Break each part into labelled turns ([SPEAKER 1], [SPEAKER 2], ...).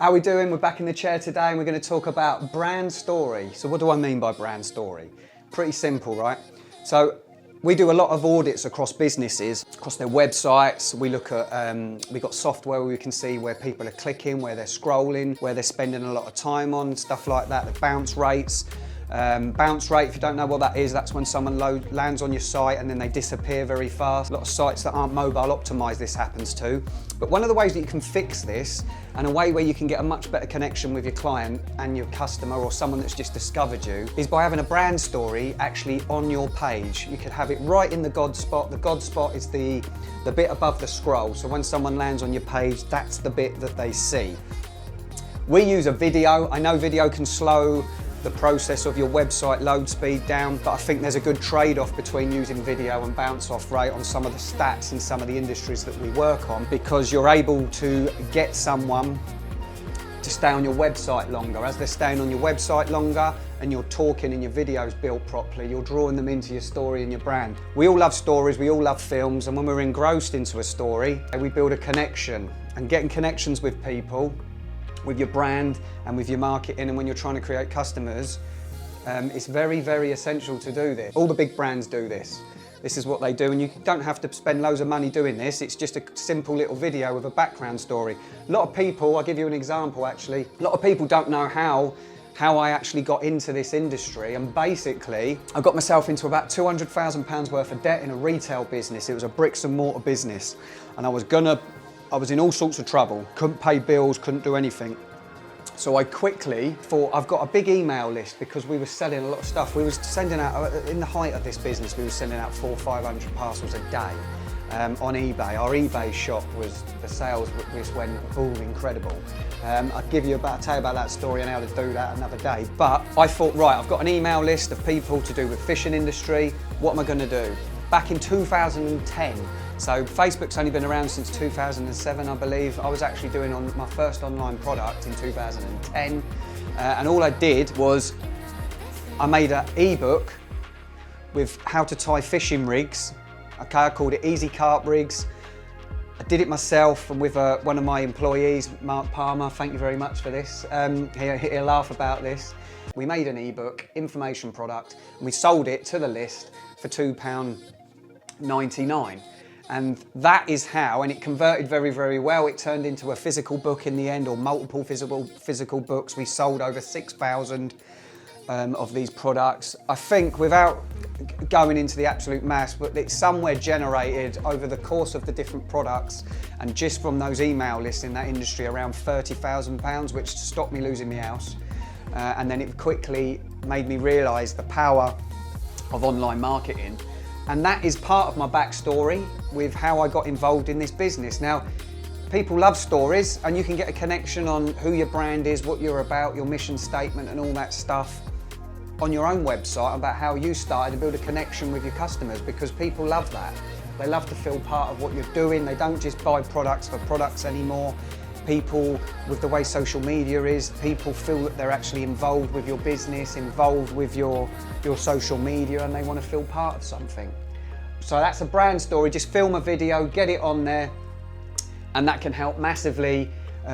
[SPEAKER 1] How are we doing? We're back in the chair today and we're going to talk about brand story. So what do I mean by brand story? Pretty simple, right? So we do a lot of audits across businesses, across their websites. We look at, we've got software where we can see where people are clicking, where they're scrolling, where they're spending a lot of time on, stuff like that, the bounce rates. Bounce rate, if you don't know what that is, that's when someone lands on your site and then they disappear very fast. A lot of sites that aren't mobile optimized this happens to. But one of the ways that you can fix this, and a way where you can get a much better connection with your client and your customer or someone that's just discovered you, is by having a brand story actually on your page. You could have it right in the God spot. The God spot is the bit above the scroll. So when someone lands on your page, that's the bit that they see. We use a video. I know video can slow the process of your website load speed down, but I think there's a good trade-off between using video and bounce off rate on some of the stats in some of the industries that we work on, because you're able to get someone to stay on your website longer. As they're staying on your website longer and you're talking and your video's built properly, you're drawing them into your story and your brand. We all love stories, we all love films, and when we're engrossed into a story, we build a connection. And getting connections with people, with your brand and with your marketing, and when you're trying to create customers, it's very, very essential to do this. All the big brands do this. This is what they do, and you don't have to spend loads of money doing this. It's just a simple little video with a background story. A lot of people, I'll give you an example actually, a lot of people don't know how I actually got into this industry, and basically I got myself into about £200,000 worth of debt in a retail business. It was a bricks and mortar business, and I was in all sorts of trouble, couldn't pay bills, couldn't do anything. So I quickly thought, I've got a big email list, because we were selling a lot of stuff. We were sending out, in the height of this business, we were sending out 400 or 500 parcels a day on eBay. Our eBay shop was, the sales just went incredible. I'll tell you about that story and how to do that another day. But I thought, right, I've got an email list of people to do with fishing industry. What am I going to do? Back in 2010, so Facebook's only been around since 2007, I believe. I was actually doing my first online product in 2010, and all I did was I made an ebook with how to tie fishing rigs. Okay, I called it Easy Carp Rigs. I did it myself and with one of my employees, Mark Palmer. Thank you very much for this. He'll laugh about this. We made an ebook, information product, and we sold it to the list for £2.99. And that is how, and it converted very, very well. It turned into a physical book in the end, or multiple physical books. We sold over 6,000 of these products. I think, without going into the absolute mass, but it's somewhere generated over the course of the different products, and just from those email lists in that industry, around £30,000, which stopped me losing my house. And then it quickly made me realise the power of online marketing. And that is part of my backstory with how I got involved in this business. Now, people love stories, and you can get a connection on who your brand is, what you're about, your mission statement and all that stuff on your own website, about how you started to build a connection with your customers, because people love that. They love to feel part of what you're doing. They don't just buy products for products anymore. People, with the way social media is, people feel that they're actually involved with your business, involved with your social media, and they want to feel part of something. So that's a brand story. Just film a video, get it on there, and that can help massively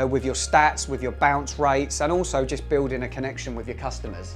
[SPEAKER 1] with your stats, with your bounce rates, and also just building a connection with your customers.